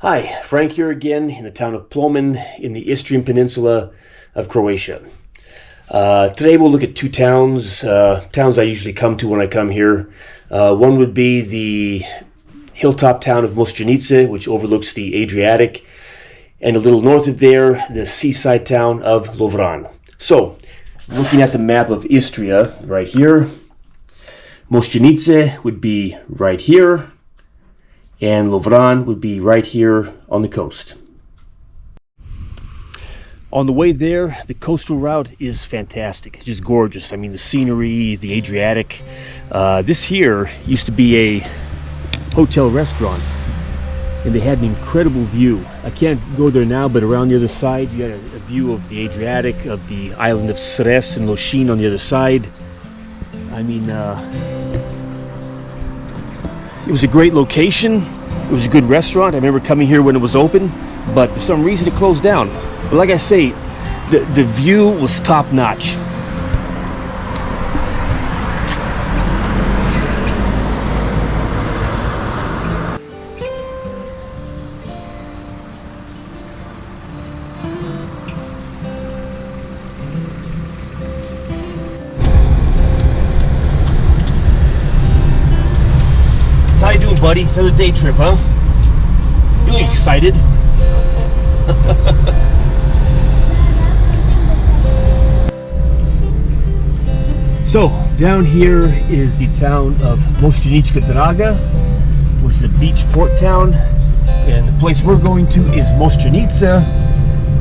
Hi, Frank here again in the town of Plomin in the Istrian Peninsula of Croatia. Today we'll look at two towns I usually come to when I come here. One would be the hilltop town of Moscenice, which overlooks the Adriatic, and a little north of there, the seaside town of Lovran. So, looking at the map of Istria right here, Moscenice would be right here, and Lovran would be right here on the coast. On the way there, the coastal route is fantastic. It's just gorgeous. I mean, the scenery, the Adriatic. This here used to be a hotel restaurant, and they had an incredible view. I can't go there now, but around the other side, you had a view of the Adriatic, of the island of Ceres and Moscenice on the other side. I mean, it was a great location. It was a good restaurant. I remember coming here when it was open, but for some reason it closed down. But like I say, the view was top notch. How you doing, buddy? Another day trip, huh? You look excited. So, down here is the town of Moscenice Draga, which is a beach port town. And the place we're going to is Moscenice,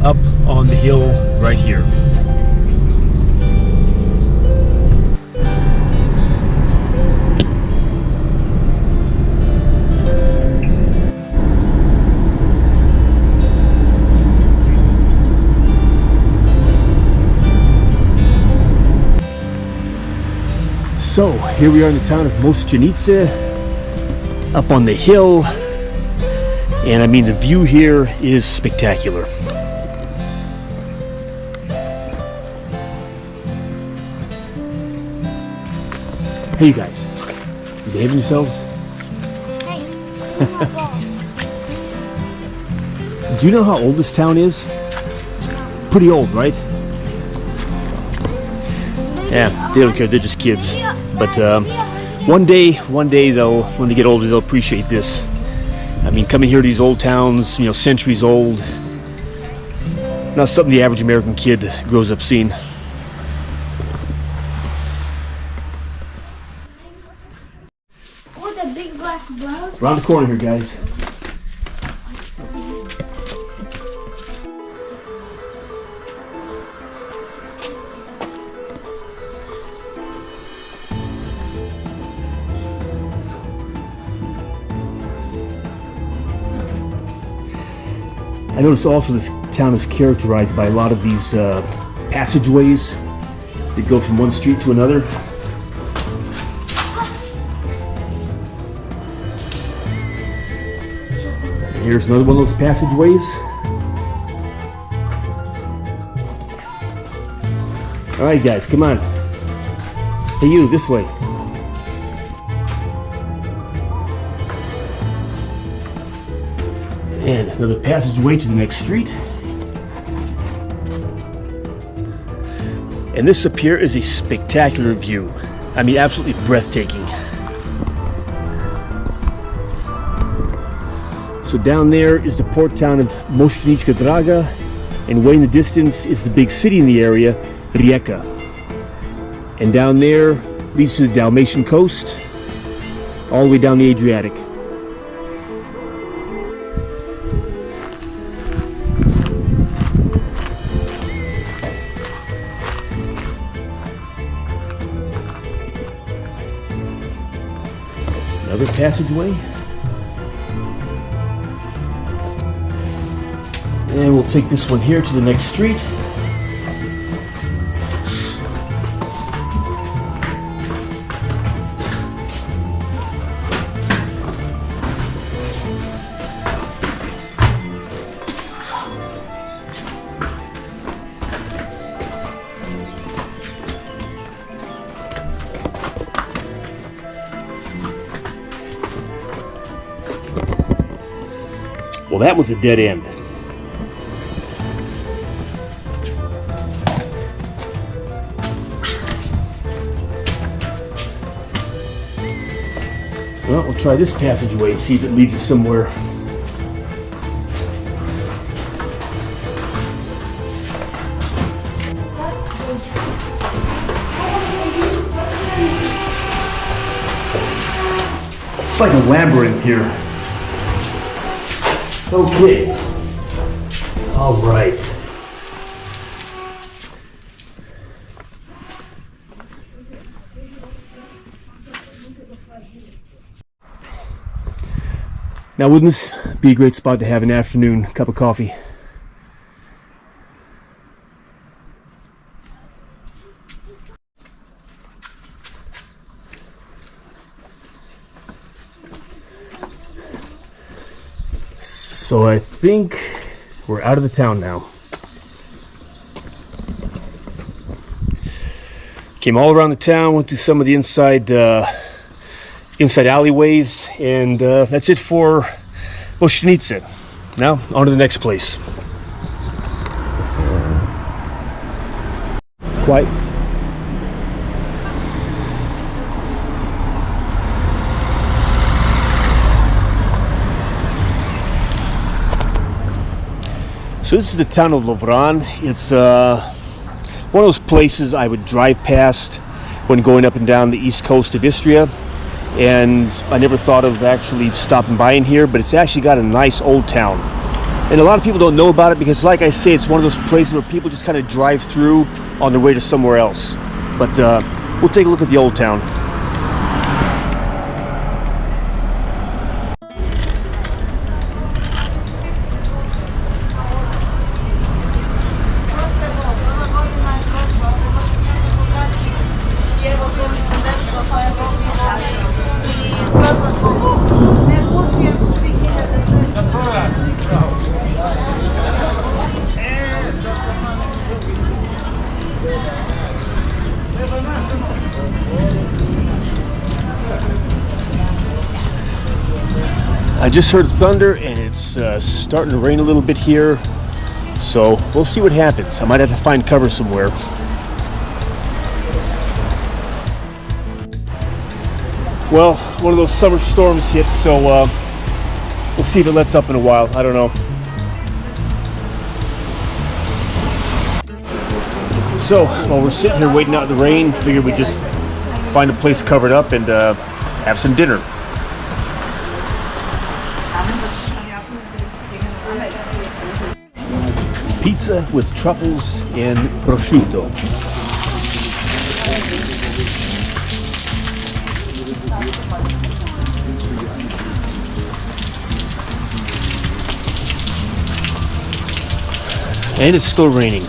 up on the hill right here. So, here we are in the town of Moscenice, up on the hill, and I mean the view here is spectacular. Hey you guys, you behaving yourselves? Hey, Do you know how old this town is? Pretty old, right? Yeah, they don't care, they're just kids. But one day though, when they get older, they'll appreciate this. I mean, coming here to these old towns, you know, centuries old, not something the average American kid grows up seeing. with a big black blouse. Around the corner here, guys. I noticed also this town is characterized by a lot of these passageways that go from one street to another. And here's another one of those passageways. All right, guys, come on. Hey, you, this way. And another passageway to the next street. And this up here is a spectacular view. I mean, absolutely breathtaking. So down there is the port town of Moscenice Draga, and way in the distance is the big city in the area, Rijeka. And down there leads to the Dalmatian coast, all the way down the Adriatic. Another passageway. And we'll take this one here to the next street. Well, that was a dead end. Well, we'll try this passageway, see if it leads us somewhere. It's like a labyrinth here. Okay. All right. Now, wouldn't this be a great spot to have an afternoon cup of coffee? So I think we're out of the town now. Came all around the town, went through some of the inside alleyways, and that's it for Moscenice. Now, on to the next place. Quiet. So this is the town of Lovran. It's one of those places I would drive past when going up and down the east coast of Istria, and I never thought of actually stopping by in here, but it's actually got a nice old town. And a lot of people don't know about it because, like I say, it's one of those places where people just kind of drive through on their way to somewhere else. But we'll take a look at the old town. I just heard thunder and it's starting to rain a little bit here, so we'll see what happens. I might have to find cover somewhere. Well, one of those summer storms hit, so we'll see if it lets up in a while. I don't know. So while we're sitting here waiting out the rain, figured we'd just find a place covered up and have some dinner. Pizza with truffles and prosciutto. And it's still raining.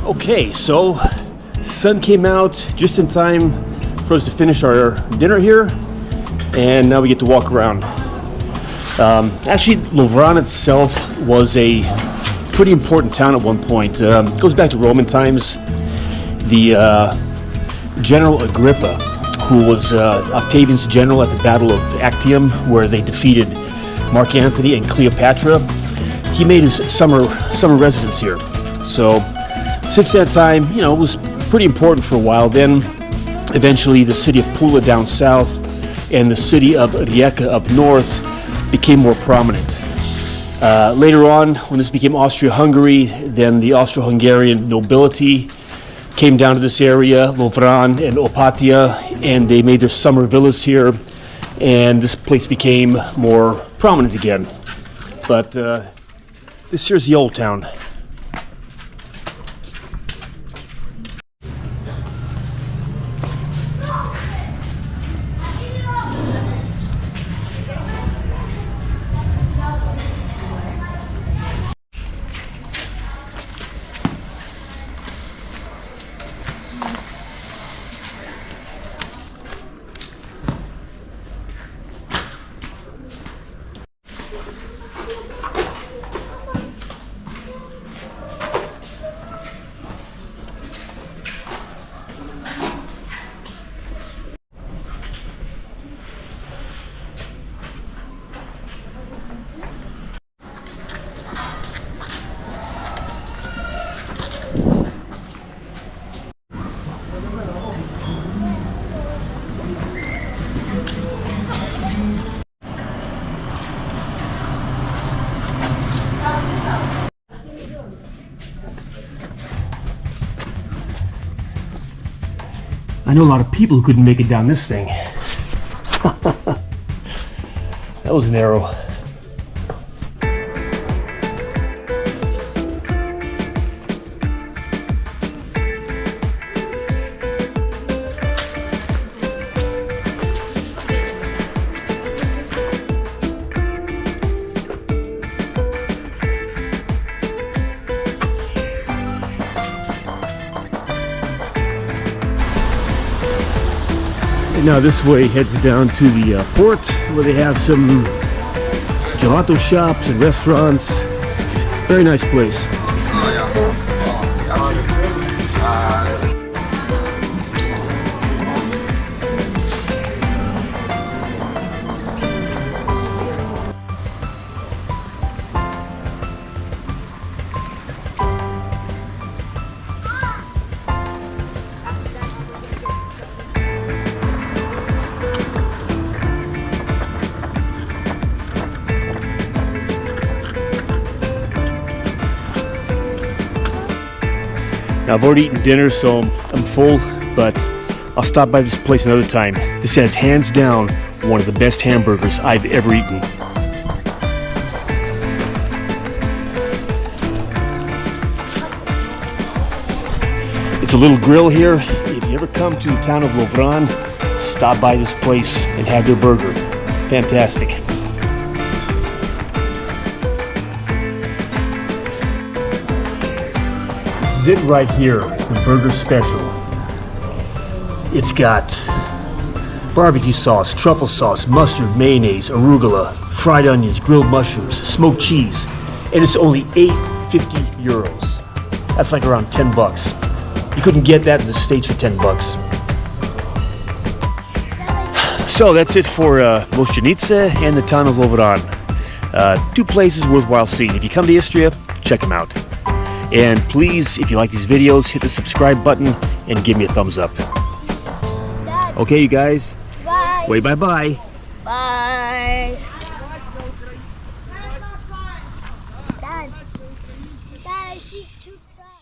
Okay, so sun came out just in time for us to finish our dinner here, and now we get to walk around. Actually, Lovran itself was a pretty important town at one point. It goes back to Roman times. The General Agrippa, who was Octavian's general at the Battle of Actium, where they defeated Mark Antony and Cleopatra, he made his summer residence here. So since that time, it was pretty important for a while. Then eventually the city of Pula down south and the city of Rijeka up north became more prominent. Later on, when this became Austria-Hungary, then the Austro-Hungarian nobility came down to this area, Lovran and Opatia, and they made their summer villas here, and this place became more prominent again. But this here's the old town. I know a lot of people who couldn't make it down this thing. That was narrow. Now this way heads down to the port, where they have some gelato shops and restaurants. Very nice place. Now, I've already eaten dinner, so I'm full, but I'll stop by this place another time. This has hands down one of the best hamburgers I've ever eaten. It's a little grill here. If you ever come to the town of Lovran, stop by this place and have their burger. Fantastic. This is it right here, the burger special. It's got barbecue sauce, truffle sauce, mustard, mayonnaise, arugula, fried onions, grilled mushrooms, smoked cheese, and it's only 8.50 euros. That's like around 10 bucks. You couldn't get that in the States for 10 bucks. So that's it for Moscenice and the town of Lovran. Two places worthwhile seeing. If you come to Istria, check them out. And please, if you like these videos, hit the subscribe button and give me a thumbs up. Dad, Okay, you guys. bye. Wait, bye-bye. Bye. Dad, I see two.